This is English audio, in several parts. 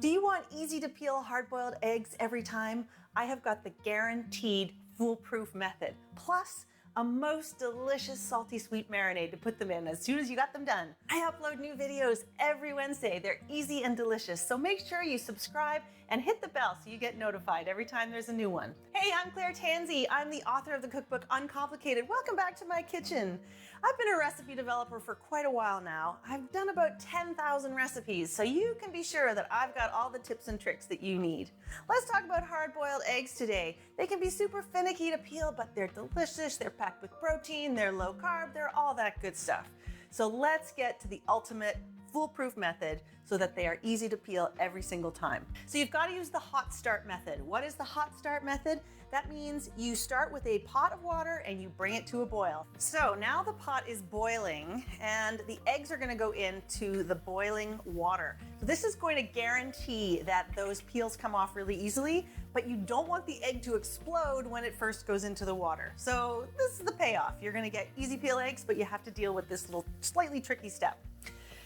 Do you want easy to peel hard-boiled eggs every time? I have got the guaranteed foolproof method, plus a most delicious salty sweet marinade to put them in as soon as you got them done. I upload new videos every Wednesday. They're easy and delicious, so make sure you subscribe and hit the bell so you get notified every time there's a new one. Hey, I'm Tansey. I'm the author of the cookbook Uncomplicated. Welcome back to my kitchen. I've been a recipe developer for quite a while now. I've done about 10,000 recipes, so you can be sure that I've got all the tips and tricks that you need. Let's talk about hard-boiled eggs today. They can be super finicky to peel, but they're delicious. They're packed with protein, they're low carb, they're all that good stuff. So let's get to the ultimate foolproof method so that they are easy to peel every single time. So you've got to use the hot start method. What is the hot start method? That means you start with a pot of water and you bring it to a boil. So now the pot is boiling and the eggs are going to go into the boiling water. So this is going to guarantee that those peels come off really easily, but you don't want the egg to explode when it first goes into the water. So this is the payoff. You're going to get easy peel eggs, but you have to deal with this little slightly tricky step.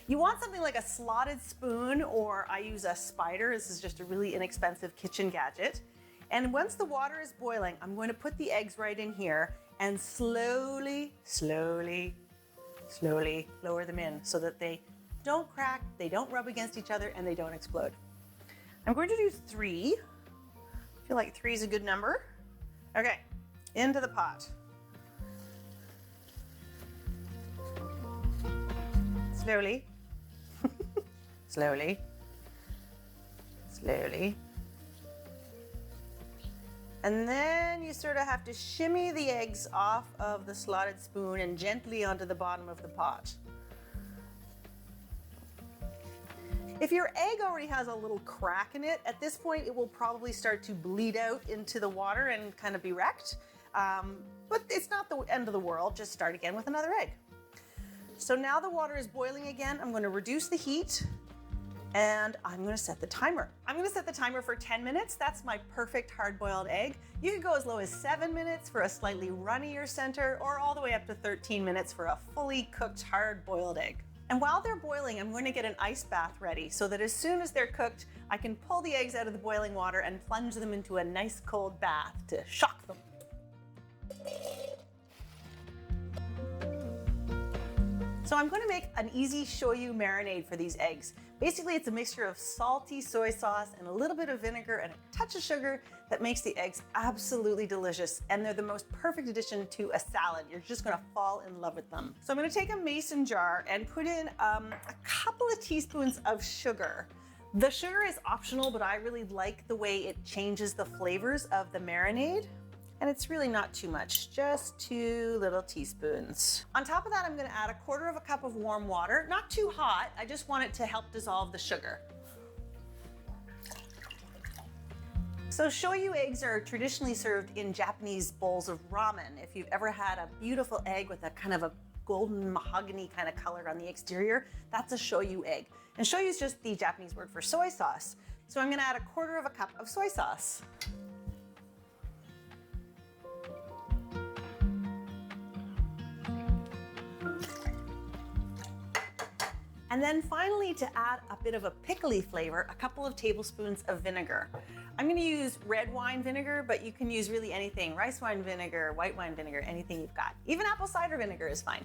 You want something like a slotted spoon, or I use a spider. This is just a really inexpensive kitchen gadget. And once the water is boiling, I'm going to put the eggs right in here and slowly lower them in so that they don't crack, they don't rub against each other, and they don't explode. I'm going to do 3. I feel like 3 is a good number. Okay, into the pot. Slowly. Slowly. And then you sort of have to shimmy the eggs off of the slotted spoon and gently onto the bottom of the pot. If your egg already has a little crack in it, at this point it will probably start to bleed out into the water and kind of be wrecked. But it's not the end of the world. Just start again with another egg. So now the water is boiling again. I'm going to reduce the heat and I'm going to set the timer. I'm going to set the timer for 10 minutes. That's my perfect hard-boiled egg. You could go as low as 7 minutes for a slightly runnier center, or all the way up to 13 minutes for a fully cooked hard-boiled egg. And while they're boiling, I'm going to get an ice bath ready so that as soon as they're cooked, I can pull the eggs out of the boiling water and plunge them into a nice cold bath to shock them. So I'm going to make an easy shoyu marinade for these eggs. Basically, it's a mixture of salty soy sauce and a little bit of vinegar and a touch of sugar that makes the eggs absolutely delicious. And they're the most perfect addition to a salad. You're just going to fall in love with them. So I'm going to take a mason jar and put in a couple of teaspoons of sugar. The sugar is optional, but I really like the way it changes the flavors of the marinade. And it's really not too much, just 2 little teaspoons. On top of that, I'm gonna add 1/4 cup of warm water. Not too hot, I just want it to help dissolve the sugar. So shoyu eggs are traditionally served in Japanese bowls of ramen. If you've ever had a beautiful egg with a kind of a golden mahogany kind of color on the exterior, that's a shoyu egg. And shoyu is just the Japanese word for soy sauce. So I'm gonna add 1/4 cup of soy sauce. And then finally, to add a bit of a pickly flavor, a couple of tablespoons of vinegar. I'm gonna use red wine vinegar, but you can use really anything. Rice wine vinegar, white wine vinegar, anything you've got. Even apple cider vinegar is fine.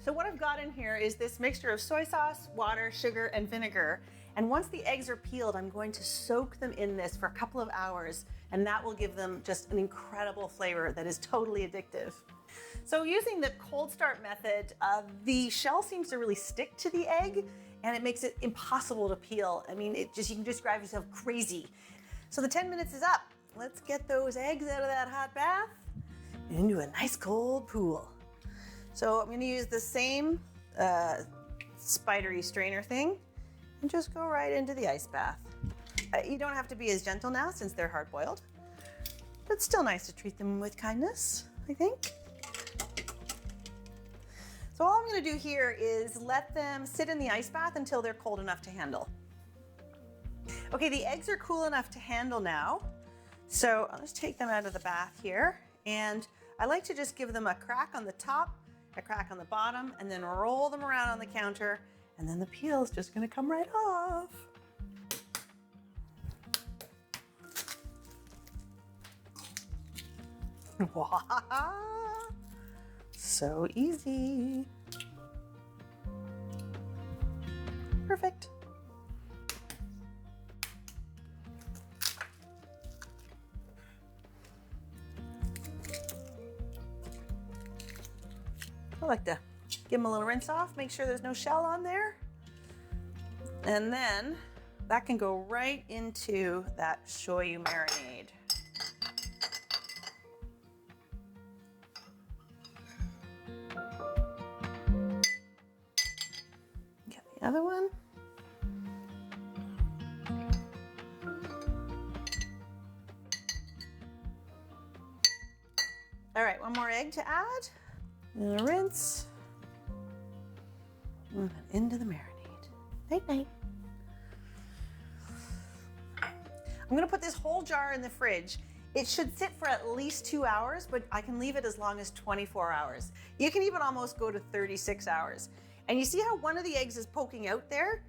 So what I've got in here is this mixture of soy sauce, water, sugar, and vinegar. And once the eggs are peeled, I'm going to soak them in this for a couple of hours, and that will give them just an incredible flavor that is totally addictive. So using the cold start method, the shell seems to really stick to the egg, and it makes it impossible to peel. I mean, you can just drive yourself crazy. So the 10 minutes is up. Let's get those eggs out of that hot bath and into a nice cold pool. So I'm gonna use the same spidery strainer thing and just go right into the ice bath. You don't have to be as gentle now since they're hard boiled, but it's still nice to treat them with kindness, I think. So all I'm gonna do here is let them sit in the ice bath until they're cold enough to handle. Okay, the eggs are cool enough to handle now. So I'll just take them out of the bath here, and I like to just give them a crack on the top a crack on the bottom, and then roll them around on the counter, and then the peel is just gonna come right off. So easy. Perfect. I like to give them a little rinse off, make sure there's no shell on there. And then that can go right into that shoyu marinade. Get the other one. All right, one more egg to add. And a rinse. And then into the marinade. Night, night. I'm gonna put this whole jar in the fridge. It should sit for at least 2 hours, but I can leave it as long as 24 hours. You can even almost go to 36 hours. And you see how one of the eggs is poking out there?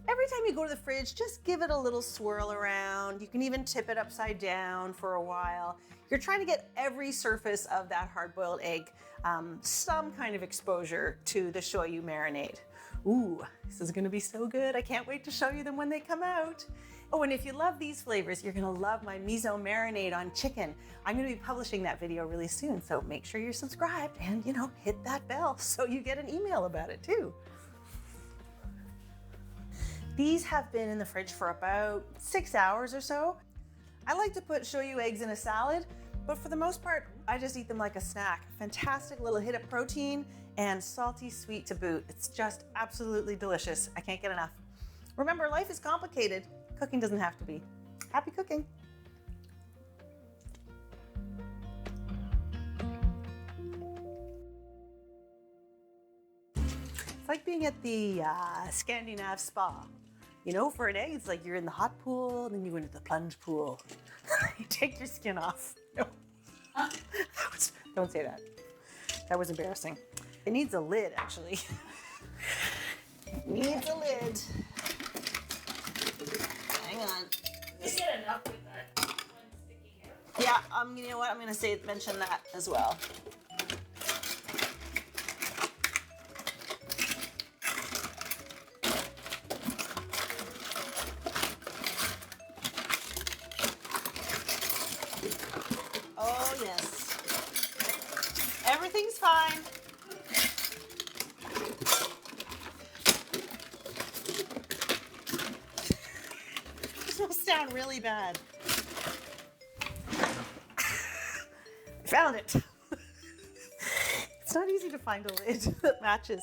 Every time you go to the fridge, just give it a little swirl around. You can even tip it upside down for a while. You're trying to get every surface of that hard-boiled egg some kind of exposure to the shoyu marinade. Ooh, this is gonna be so good. I can't wait to show you them when they come out. Oh, and if you love these flavors, you're gonna love my miso marinade on chicken. I'm gonna be publishing that video really soon, so make sure you're subscribed and, hit that bell so you get an email about it too. These have been in the fridge for about 6 hours or so. I like to put shoyu eggs in a salad, but for the most part, I just eat them like a snack. Fantastic little hit of protein and salty sweet to boot. It's just absolutely delicious. I can't get enough. Remember, life is complicated. Cooking doesn't have to be. Happy cooking. It's like being at the Scandinav spa. For an egg, it's like you're in the hot pool, and then you go into the plunge pool. You take your skin off. No. Don't say that. That was embarrassing. It needs a lid, actually. It needs a lid. Hang on. You get enough with that one sticking out. Yeah, you know what? I'm going to mention that as well. Oh, yes. Everything's fine. This will sound really bad. I found it. It's not easy to find a lid that matches.